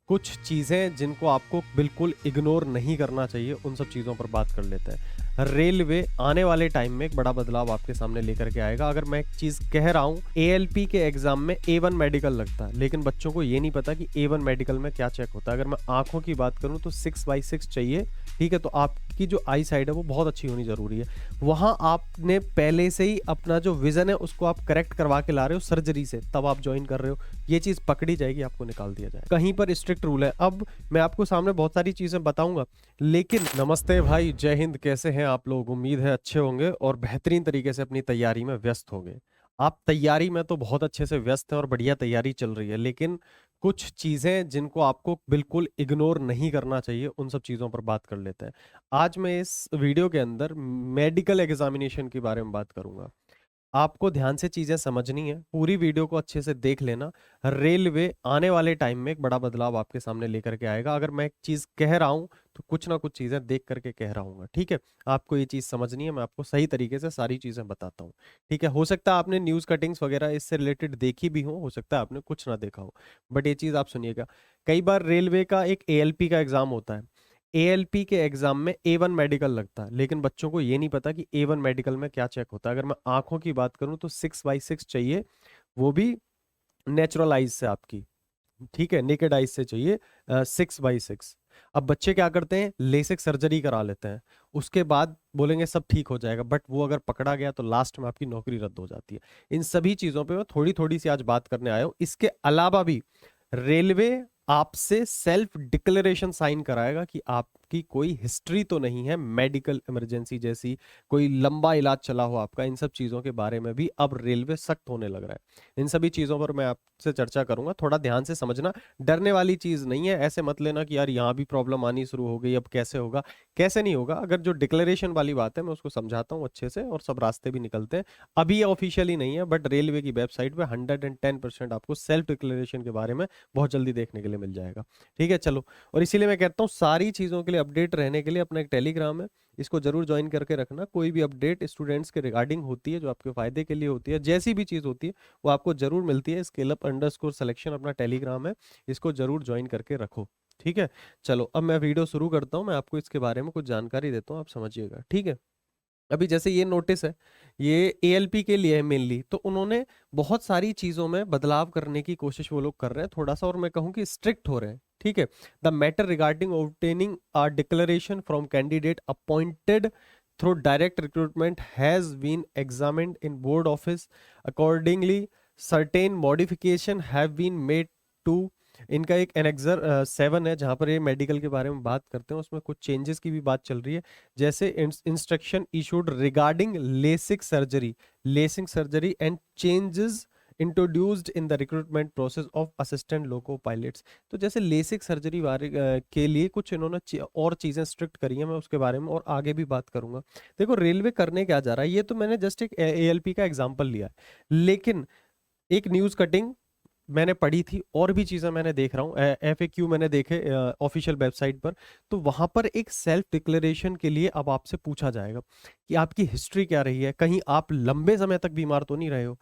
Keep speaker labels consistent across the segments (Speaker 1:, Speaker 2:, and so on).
Speaker 1: कुछ चीज़ें जिनको आपको बिल्कुल इग्नोर नहीं करना चाहिए, उन सब चीज़ों पर बात कर लेते हैं। रेलवे आने वाले टाइम में एक बड़ा बदलाव आपके सामने लेकर के आएगा। अगर मैं एक चीज़ कह रहा हूँ, एएलपी के एग्ज़ाम में ए1 मेडिकल लगता है, लेकिन बच्चों को ये नहीं पता कि ए1 मेडिकल में क्या चेक होता है। अगर मैं आँखों की बात करूँ तो 6/6 चाहिए, ठीक है? तो आपकी जो आई साइट है वो बहुत अच्छी होनी ज़रूरी है। वहाँ आपने पहले से ही अपना जो विज़न है उसको आप करेक्ट करवा के ला रहे हो सर्जरी से, तब आप जॉइन कर रहे हो। ये चीज़ पकड़ी जाएगी, आपको निकाल दिया जाएगा। कहीं पर स्ट्रिक्ट रूल है। अब मैं आपको सामने बहुत सारी चीज़ें बताऊँगा, लेकिन नमस्ते भाई, जय हिंद, कैसे हैं आप लोग? उम्मीद है अच्छे होंगे और बेहतरीन तरीके से अपनी तैयारी में व्यस्त होंगे। आप तैयारी में तो बहुत अच्छे से व्यस्त हैं और बढ़िया तैयारी चल रही है, लेकिन कुछ चीज़ें जिनको आपको बिल्कुल इग्नोर नहीं करना चाहिए, उन सब चीज़ों पर बात कर लेते हैं। आज मैं इस वीडियो के अंदर मेडिकल एग्ज़ामिनेशन के बारे में बात करूँगा। आपको ध्यान से चीजें समझनी है, पूरी वीडियो को अच्छे से देख लेना। रेलवे आने वाले टाइम में एक बड़ा बदलाव आपके सामने लेकर के आएगा। अगर मैं एक चीज कह रहा हूं तो कुछ ना कुछ चीजें देख करके कह रहा हूँ, ठीक है? आपको ये चीज समझनी है, मैं आपको सही तरीके से सारी चीजें बताता हूँ, ठीक है? हो सकता है आपने न्यूज कटिंग्स वगैरह इससे रिलेटेड देखी भी हो सकता है आपने कुछ ना देखा हो, बट ये चीज आप सुनिएगा। कई बार रेलवे का एक एएलपी का एग्जाम होता है। एएलपी के एग्जाम में ए1 मेडिकल लगता है, लेकिन बच्चों को ये नहीं पता कि ए1 मेडिकल में क्या चेक होता है। अगर मैं आंखों की बात करूं तो 6/6 चाहिए, वो भी नेचुरल आइज से आपकी, ठीक है? नेकेड आइज से चाहिए 6/6। अब बच्चे क्या करते हैं, लेसिक सर्जरी करा लेते हैं, उसके बाद बोलेंगे सब ठीक हो जाएगा, बट वो अगर पकड़ा गया तो लास्ट में आपकी नौकरी रद्द हो जाती है। इन सभी चीजों पे मैं थोड़ी थोड़ी सी आज बात करने आया हूँ। इसके अलावा भी रेलवे आपसे सेल्फ डिक्लेरेशन साइन कराएगा कि आपकी कोई हिस्ट्री तो नहीं है मेडिकल इमरजेंसी जैसी, कोई लंबा इलाज चला हो आपका। इन सब चीजों के बारे में भी अब रेलवे सख्त होने लग रहा है। इन सभी चीजों पर मैं आपसे चर्चा करूंगा, थोड़ा ध्यान से समझना। डरने वाली चीज नहीं है, ऐसे मत लेना कि यार यहाँ भी प्रॉब्लम आनी शुरू हो गई, अब कैसे होगा। कैसे नहीं होगा, अगर जो डिक्लेरेशन वाली बात है मैं उसको समझाता हूँ अच्छे से और सब रास्ते भी निकलते हैं। अभी ये ऑफिशियली नहीं है, बट रेलवे की वेबसाइट पे 110% आपको सेल्फ डिक्लेरेशन के बारे में बहुत जल्दी देखने के लिए मिल जाएगा, ठीक है? चलो, और इसीलिए मैं कहता हूँ सारी चीज़ों के लिए अपडेट रहने के लिए अपना एक टेलीग्राम है, इसको जरूर ज्वाइन करके रखना। कोई भी अपडेट स्टूडेंट्स के रिगार्डिंग होती है जो आपके फायदे के लिए होती है, जैसी भी चीज़ होती है वो आपको जरूर मिलती है। scale_up_selection अपना टेलीग्राम है, इसको जरूर ज्वाइन करके रखो, ठीक है? चलो, अब मैं वीडियो शुरू करता हूँ, मैं आपको इसके बारे में कुछ जानकारी देता हूँ, आप समझिएगा, ठीक है? अभी जैसे ये नोटिस है, ये एएलपी के लिए है मेनली, तो उन्होंने बहुत सारी चीजों में बदलाव करने की कोशिश वो लोग कर रहे हैं थोड़ा सा, और मैं कहूँ कि स्ट्रिक्ट हो रहे हैं, ठीक है? The matter regarding obtaining a declaration from candidate appointed through direct recruitment has been examined in board office accordingly certain modification have been made to. इनका एक एनेक्सर 7 है जहां पर ये मेडिकल के बारे में बात करते हैं, उसमें कुछ चेंजेस की भी बात चल रही है। जैसे instruction issued regarding LASIK surgery and changes introduced in the recruitment process of assistant loco pilots. तो जैसे लेसिक सर्जरी बारे के लिए कुछ इन्होंने और चीजें स्ट्रिक्ट करी हैं, मैं उसके बारे में और आगे भी बात करूंगा। देखो रेलवे करने क्या जा रहा है, ये तो मैंने जस्ट एक एएलपी का एग्जांपल लिया है, लेकिन एक न्यूज कटिंग मैंने पढ़ी थी और भी चीजें मैंने देख रहा हूँ, एफएक्यू मैंने देखे ऑफिशियल वेबसाइट पर। तो वहां पर एक सेल्फ डिक्लेरेशन के लिए अब आपसे पूछा जाएगा कि आपकी हिस्ट्री क्या रही है, कहीं आप लंबे समय तक बीमार तो नहीं रहे हो,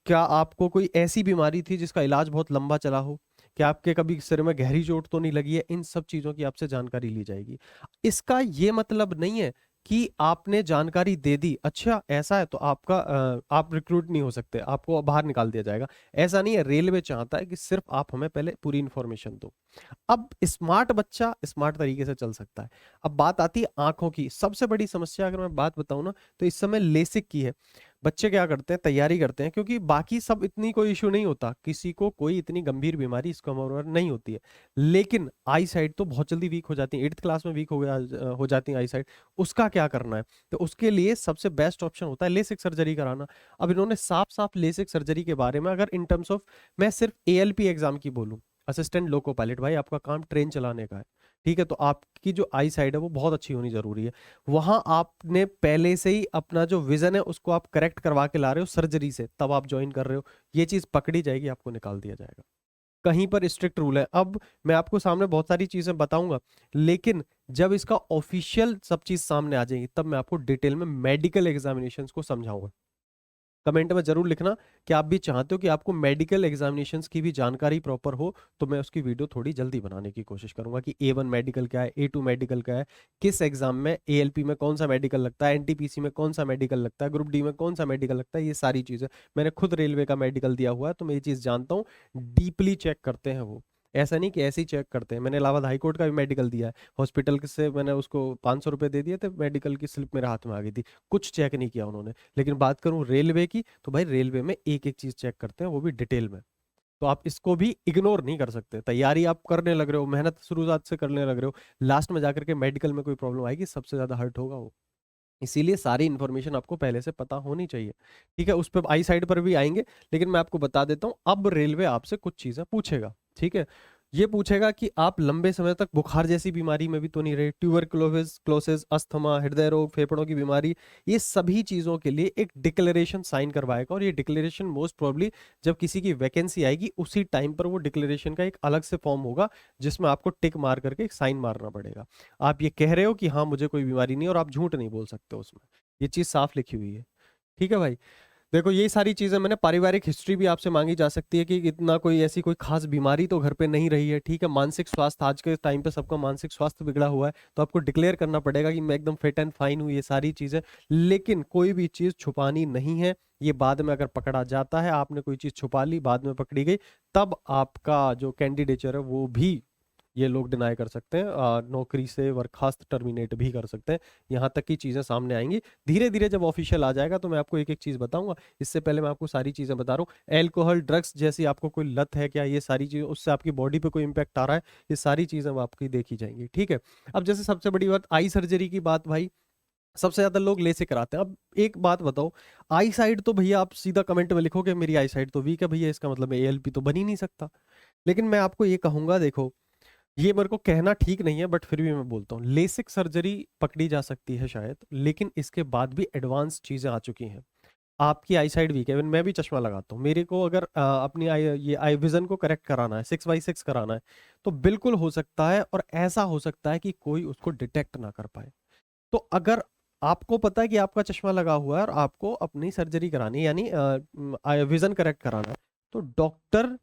Speaker 1: क्या आपको कोई ऐसी बीमारी थी जिसका इलाज बहुत लंबा चला हो, क्या आपके कभी सिर में गहरी चोट तो नहीं लगी है। इन सब चीजों की आपसे जानकारी ली जाएगी। इसका ये मतलब नहीं है कि आपने जानकारी दे दी, अच्छा ऐसा है तो आपका आप रिक्रूट नहीं हो सकते, आपको बाहर निकाल दिया जाएगा। ऐसा नहीं है, रेलवे चाहता है कि सिर्फ आप हमें पहले पूरी इंफॉर्मेशन दो। अब स्मार्ट बच्चा स्मार्ट तरीके से चल सकता है। अब बात आती है आंखों की। सबसे बड़ी समस्या अगर मैं बात बताऊं ना, तो इस समय लेसिक की है। बच्चे क्या करते हैं, तैयारी करते हैं, क्योंकि बाकी सब इतनी कोई इशू नहीं होता, किसी को कोई इतनी गंभीर बीमारी इसको उम्र में नहीं होती है, लेकिन आई साइट तो बहुत जल्दी वीक हो जाती है। 8th क्लास में वीक हो जाती है आई साइट। उसका क्या करना है? तो उसके लिए सबसे बेस्ट ऑप्शन होता है लेसिक सर्जरी कराना। अब इन्होंने साफ साफ लेसिक सर्जरी के बारे में, अगर इन टर्म्स ऑफ मैं सिर्फ एएलपी एग्जाम की बोलूं, असिस्टेंट लोको पायलट, भाई आपका काम ट्रेन चलाने का है, ठीक है? तो आपकी जो आई साइड है वो बहुत अच्छी होनी जरूरी है। वहां आपने पहले से ही अपना जो विजन है उसको आप करेक्ट करवा के ला रहे हो सर्जरी से, तब आप ज्वाइन कर रहे हो। ये चीज पकड़ी जाएगी, आपको निकाल दिया जाएगा। कहीं पर स्ट्रिक्ट रूल है। अब मैं आपको सामने बहुत सारी चीजें बताऊंगा, लेकिन जब इसका ऑफिशियल सब चीज सामने आ जाएगी तब मैं आपको डिटेल में मेडिकल एग्जामिनेशन को समझाऊंगा। कमेंट में जरूर लिखना कि आप भी चाहते हो कि आपको मेडिकल एग्जामिनेशंस की भी जानकारी प्रॉपर हो, तो मैं उसकी वीडियो थोड़ी जल्दी बनाने की कोशिश करूंगा कि A1 मेडिकल क्या है, A2 मेडिकल क्या है, किस एग्जाम में ALP में कौन सा मेडिकल लगता है, NTPC में कौन सा मेडिकल लगता है, ग्रुप डी में कौन सा मेडिकल लगता है, ये सारी चीजें मैंने खुद रेलवे का मेडिकल दिया हुआ है, तो मैं ये चीज जानता हूँ। डीपली चेक करते हैं वो, ऐसा नहीं कि ऐसे ही चेक करते हैं। मैंने इलाहाबाद हाई कोर्ट का भी मेडिकल दिया है, हॉस्पिटल से मैंने उसको 500 रुपये दे दिए थे, मेडिकल की स्लिप मेरे हाथ में आ गई थी, कुछ चेक नहीं किया उन्होंने। लेकिन बात करूं रेलवे की, तो भाई रेलवे में एक एक चीज चेक करते हैं, वो भी डिटेल में। तो आप इसको भी इग्नोर नहीं कर सकते। तैयारी आप करने लग रहे हो, मेहनत शुरुआत से करने लग रहे हो, लास्ट में जाकर के मेडिकल में कोई प्रॉब्लम आएगी, सबसे ज्यादा हर्ट होगा वो। इसीलिए सारी इन्फॉर्मेशन आपको पहले से पता होनी चाहिए। ठीक है, उस पर आई साइड पर भी आएंगे, लेकिन मैं आपको बता देता हूँ, अब रेलवे आपसे कुछ चीजें पूछेगा। ठीक है, ये पूछेगा कि आप लंबे समय तक बुखार जैसी बीमारी में भी तो नहीं रहे, ट्यूबरकुलोसिस क्लोसिस, अस्थमा, हृदय रोग, फेफड़ों की बीमारी, ये सभी चीजों के लिए एक डिक्लेरेशन साइन करवाएगा। और ये डिक्लेरेशन मोस्ट प्रोबेबली जब किसी की वैकेंसी आएगी उसी टाइम पर वो डिक्लेरेशन का एक अलग से फॉर्म होगा, जिसमें आपको टिक मार करके एक साइन मारना पड़ेगा। आप ये कह रहे हो कि हाँ मुझे कोई बीमारी नहीं है, और आप झूठ नहीं बोल सकते उसमें, ये चीज साफ लिखी हुई है। ठीक है भाई, देखो यही सारी चीजें मैंने, पारिवारिक हिस्ट्री भी आपसे मांगी जा सकती है कि इतना कोई ऐसी कोई खास बीमारी तो घर पे नहीं रही है। ठीक है, मानसिक स्वास्थ्य, आज के टाइम पे सबका मानसिक स्वास्थ्य बिगड़ा हुआ है, तो आपको डिक्लेयर करना पड़ेगा कि मैं एकदम फिट एंड फाइन हूँ, ये सारी चीजें। लेकिन कोई भी चीज छुपानी नहीं है, ये बाद में अगर पकड़ा जाता है, आपने कोई चीज छुपा ली, बाद में पकड़ी गई, तब आपका जो कैंडिडेचर है वो भी ये लोग डिनाई कर सकते हैं, नौकरी से बर्खास्त, टर्मिनेट भी कर सकते हैं। यहाँ तक की चीजें सामने आएंगी। धीरे धीरे जब ऑफिशियल आ जाएगा तो मैं आपको एक एक चीज बताऊंगा। इससे पहले मैं आपको सारी चीजें बता रहा हूँ, एल्कोहल ड्रग्स जैसी आपको कोई लत है क्या, ये सारी चीजें, उससे आपकी बॉडी पे कोई इंपैक्ट आ रहा है, ये सारी चीजें वो आपकी देखी जाएंगी। ठीक है, अब जैसे सबसे बड़ी बात आई सर्जरी की बात, भाई सबसे ज्यादा लोग लेसे कराते हैं। अब एक बात बताओ, आई साइड तो भैया आप सीधा कमेंट में लिखोगे मेरी आई साइड तो वीक है भैया, इसका मतलब ALP तो बन ही नहीं सकता। लेकिन मैं आपको ये कहूंगा, देखो ये मेरे को कहना ठीक नहीं है, बट फिर भी मैं बोलता हूँ, लेसिक सर्जरी पकड़ी जा सकती है शायद, लेकिन इसके बाद भी एडवांस चीजें आ चुकी हैं। आपकी आई साइड वीक है, इवन मैं भी चश्मा लगाता हूँ, मेरे को अगर अपनी आई, ये आई विजन को करेक्ट कराना है, 6x6 कराना है, तो बिल्कुल हो सकता है, और ऐसा हो सकता है कि कोई उसको डिटेक्ट ना कर पाए। तो अगर आपको पता है कि आपका चश्मा लगा हुआ है और आपको अपनी सर्जरी करानी है, यानी विजन करेक्ट कराना है, तो डॉक्टर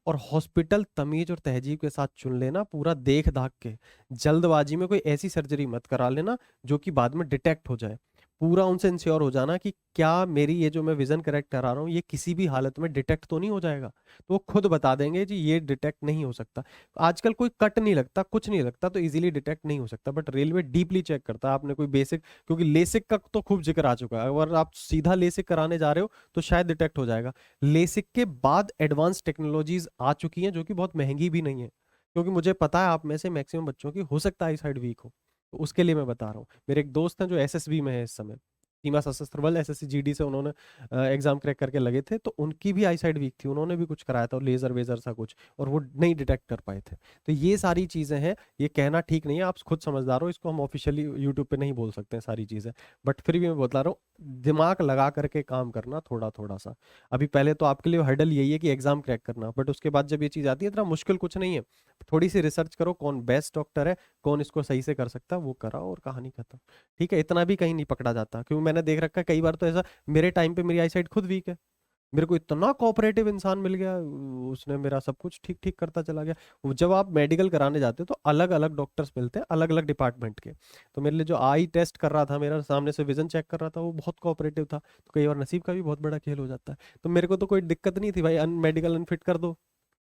Speaker 1: और हॉस्पिटल तमीज और तहजीब के साथ चुन लेना, पूरा देख दाख के। जल्दबाजी में कोई ऐसी सर्जरी मत करा लेना जो कि बाद में डिटेक्ट हो जाए। पूरा उनसे इंश्योर हो जाना कि क्या मेरी ये जो मैं विजन करेक्ट करा रहा हूँ, ये किसी भी हालत में डिटेक्ट तो नहीं हो जाएगा। तो वो खुद बता देंगे जी ये डिटेक्ट नहीं हो सकता। आजकल कोई कट नहीं लगता, कुछ नहीं लगता, तो इजीली डिटेक्ट नहीं हो सकता, बट रेलवे डीपली चेक करता है आपने कोई बेसिक, क्योंकि लेसिक का तो खूब जिक्र आ चुका है, अगर आप सीधा लेसिक कराने जा रहे हो तो शायद डिटेक्ट हो जाएगा। लेसिक के बाद एडवांस टेक्नोलॉजीज आ चुकी हैं जो कि बहुत महंगी भी नहीं है, क्योंकि मुझे पता है आप में से मैक्सिमम बच्चों की हो सकता है आई साइड वीक हो, तो उसके लिए मैं बता रहा हूँ। मेरे एक दोस्त हैं जो SSB में है इस समय, सीमा सशस्त्र बल, SSC GD से उन्होंने एग्जाम क्रैक करके लगे थे, तो उनकी भी आई साइड वीक थी, उन्होंने भी कुछ कराया था, लेजर वेजर सा कुछ, और वो नहीं डिटेक्ट कर पाए थे। तो ये सारी चीजें हैं, ये कहना ठीक नहीं है, आप खुद समझदार हो, इसको हम ऑफिशियली यूट्यूब पे नहीं बोल सकते हैं सारी चीजें, बट फिर भी मैं बता रहा हूँ, दिमाग लगा करके काम करना थोड़ा थोड़ा सा। अभी पहले तो आपके लिए हर्डल यही है कि एग्जाम क्रैक करना, बट उसके बाद जब ये चीज आती है, इतना मुश्किल कुछ नहीं है। थोड़ी सी रिसर्च करो, कौन बेस्ट डॉक्टर है, कौन इसको सही से कर सकता है, वो कराओ और कहानी खत्म। ठीक है, इतना भी कहीं नहीं पकड़ा जाता, क्योंकि मैंने देख रखा है कई बार तो ऐसा, मेरे टाइम पे मेरी आई साइड खुद वीक है, मेरे को इतना कोऑपरेटिव इंसान मिल गया, उसने मेरा सब कुछ ठीक ठीक करता चला गया। जब आप मेडिकल कराने जाते हो तो अलग अलग डॉक्टर्स मिलते हैं, अलग अलग डिपार्टमेंट के। तो मेरे लिए जो आई टेस्ट कर रहा था, मेरा सामने से विजन चेक कर रहा था, वो बहुत कोऑपरेटिव था। तो कई बार नसीब का भी बहुत बड़ा खेल हो जाता है। तो मेरे को तो कोई दिक्कत नहीं थी भाई, मेडिकल अनफिट कर दो,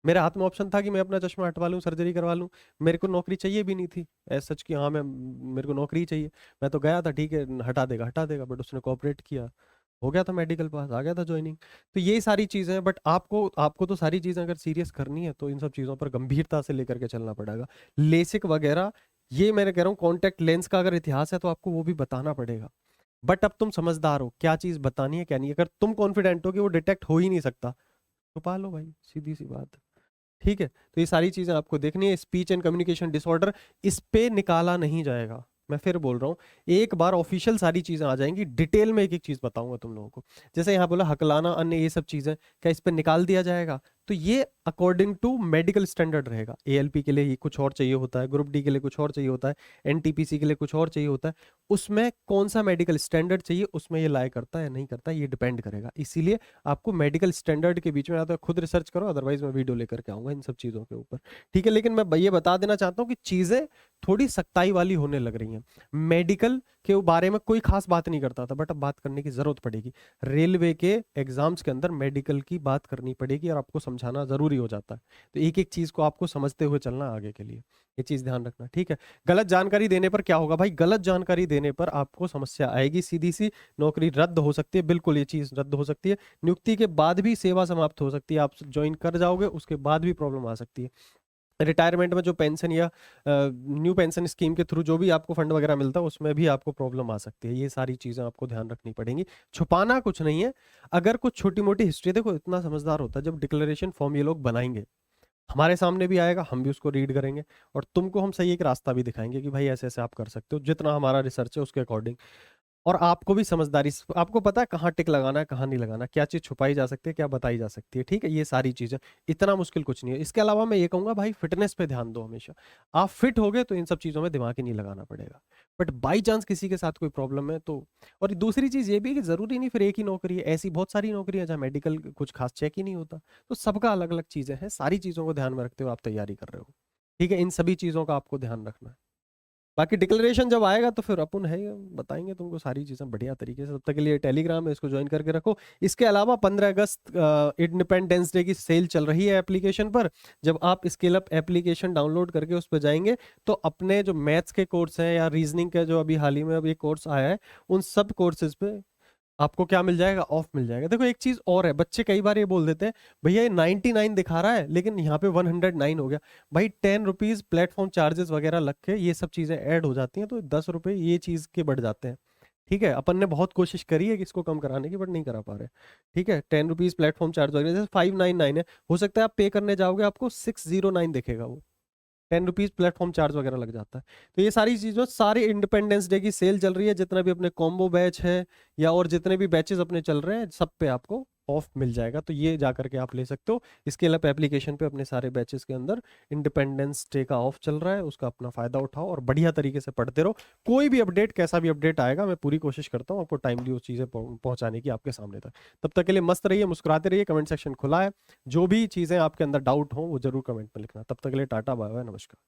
Speaker 1: मेरे हाथ में ऑप्शन था कि मैं अपना चश्मा हटवा लूं, सर्जरी करवा लूं। मेरे को नौकरी चाहिए भी नहीं थी ऐसा सच कि हाँ मैं, मेरे को नौकरी ही चाहिए। मैं तो गया था, ठीक है हटा देगा, बट उसने कोऑपरेट किया, हो गया था मेडिकल पास, आ गया था ज्वाइनिंग। तो ये सारी चीजें हैं, बट आपको आपको तो सारी चीजें अगर सीरियस करनी है तो इन सब चीजों पर गंभीरता से लेकर के चलना पड़ेगा। लेसिक वगैरह, ये मैं कह रहा हूँ, कॉन्टेक्ट लेंस का अगर इतिहास है तो आपको वो भी बताना पड़ेगा। बट अब तुम समझदार हो, क्या चीज बतानी है क्या नहीं, अगर तुम कॉन्फिडेंट हो कि वो डिटेक्ट हो ही नहीं सकता, छुपा लो भाई, सीधी सी बात है। ठीक है, तो ये सारी चीजें आपको देखनी है। स्पीच एंड कम्युनिकेशन डिसऑर्डर, इस पे निकाला नहीं जाएगा, मैं फिर बोल रहा हूँ, एक बार ऑफिशियल सारी चीजें आ जाएंगी, डिटेल में एक एक चीज बताऊंगा तुम लोगों को। जैसे यहाँ बोला हकलाना अन्य ये सब चीजें, क्या इस पे निकाल दिया जाएगा? तो ये अकॉर्डिंग टू मेडिकल स्टैंडर्ड रहेगा। एएलपी के लिए ये कुछ और चाहिए होता है, ग्रुप डी के लिए कुछ और चाहिए होता है, एनटीपीसी के लिए कुछ और चाहिए होता है। उसमें कौन सा मेडिकल स्टैंडर्ड चाहिए, उसमें ये लाई करता है या नहीं करता है, ये डिपेंड करेगा। इसीलिए आपको मेडिकल स्टैंडर्ड के बीच में या तो खुद रिसर्च करो, अदरवाइज मैं वीडियो लेकर के आऊंगा इन सब चीजों के ऊपर। ठीक है, लेकिन मैं ये बता देना चाहता हूँ कि चीजें थोड़ी सख्ताई वाली होने लग रही हैं। मेडिकल के बारे में कोई खास बात नहीं करता था, बट अब बात करने की जरूरत पड़ेगी। रेलवे के एग्जाम्स के अंदर मेडिकल की बात करनी पड़ेगी और आपको समझाना जरूरी हो जाता है। तो एक एक चीज को आपको समझते हुए चलना आगे के लिए, ये चीज ध्यान रखना। ठीक है, गलत जानकारी देने पर क्या होगा भाई? गलत जानकारी देने पर आपको समस्या आएगी, सीधी सी नौकरी रद्द हो सकती है। बिल्कुल ये चीज रद्द हो सकती है, नियुक्ति के बाद भी सेवा समाप्त हो सकती है। आप ज्वाइन कर जाओगे, उसके बाद भी प्रॉब्लम आ सकती है। रिटायरमेंट में जो पेंशन या न्यू पेंशन स्कीम के थ्रू जो भी आपको फंड वगैरह मिलता है, उसमें भी आपको प्रॉब्लम आ सकती है। ये सारी चीजें आपको ध्यान रखनी पड़ेंगी। छुपाना कुछ नहीं है। अगर कुछ छोटी मोटी हिस्ट्री, देखो इतना समझदार होता है, जब डिक्लेरेशन फॉर्म ये लोग बनाएंगे, हमारे सामने भी आएगा, हम भी उसको रीड करेंगे और तुमको हम सही एक रास्ता भी दिखाएंगे कि भाई ऐसे ऐसे आप कर सकते हो, जितना हमारा रिसर्च है उसके अकॉर्डिंग। और आपको भी समझदारी, आपको पता है कहाँ टिक लगाना है, कहाँ नहीं लगाना, क्या चीज छुपाई जा सकती है, क्या बताई जा सकती है। ठीक है, ये सारी चीजें, इतना मुश्किल कुछ नहीं है। इसके अलावा मैं ये कहूंगा भाई, फिटनेस पे ध्यान दो हमेशा। आप फिट हो गए तो इन सब चीजों में दिमाग ही नहीं लगाना पड़ेगा। बट बाई चांस किसी के साथ कोई प्रॉब्लम है तो, और दूसरी चीज ये भी है कि जरूरी नहीं फिर एक ही नौकरी है, ऐसी बहुत सारी नौकरी है जहाँ मेडिकल कुछ खास चेक ही नहीं होता। तो सबका अलग अलग चीजें हैं, सारी चीजों को ध्यान में रखते हुए आप तैयारी कर रहे हो। ठीक है, इन सभी चीजों का आपको ध्यान रखना है। बाकी डिक्लेरेशन जब आएगा तो फिर अपन है, बताएंगे तुमको सारी चीजें बढ़िया तरीके से। तब तक के लिए टेलीग्राम है, इसको ज्वाइन करके रखो। इसके अलावा 15 अगस्त इंडिपेंडेंस डे की सेल चल रही है एप्लीकेशन पर। जब आप स्केल अप एप्लीकेशन डाउनलोड करके उस पर जाएंगे, तो अपने जो मैथ्स के कोर्स हैं या रीजनिंग के जो अभी हाल ही में अभी कोर्स आया है, उन सब कोर्सेज पे आपको क्या मिल जाएगा? ऑफ मिल जाएगा। देखो एक चीज और है, बच्चे कई बार ये बोल देते हैं भैया ये 99 दिखा रहा है लेकिन यहाँ पे 109 हो गया। भाई 10 रुपीज प्लेटफॉर्म चार्जेस वगैरह लग के ये सब चीजें ऐड हो जाती हैं, तो 10 रुपए ये चीज के बढ़ जाते हैं। ठीक है, अपन ने बहुत कोशिश करी है कि इसको कम कराने की, बट नहीं करा पा रहे। ठीक है, 10 रुपीज प्लेटफॉर्म चार्ज वगैरह, जैसे 599 है, हो सकता है आप पे करने जाओगे आपको 609 दिखेगा, वो 10 रुपीज प्लेटफॉर्म चार्ज वगैरह लग जाता है। तो ये सारी चीजों, सारे इंडिपेंडेंस डे की सेल चल रही है, जितना भी अपने कॉम्बो बैच है या और जितने भी बैचेस अपने चल रहे हैं, सब पे आपको ऑफ मिल जाएगा। तो ये जा करके आप ले सकते हो। इसके अलावा एप्लीकेशन पे अपने सारे बैचेस के अंदर इंडिपेंडेंस डे का ऑफ चल रहा है, उसका अपना फायदा उठाओ और बढ़िया तरीके से पढ़ते रहो। कोई भी अपडेट, कैसा भी अपडेट आएगा, मैं पूरी कोशिश करता हूँ आपको टाइमली उस चीजें पहुंचाने की आपके सामने तक। तब तक के लिए मस्त रहिए, मुस्कुराते रहिए, कमेंट सेक्शन खुला है। जो भी चीजें आपके अंदर डाउट हो वो जरूर कमेंट में लिखना। तब तक के लिए टाटा, बाय बाय, नमस्कार।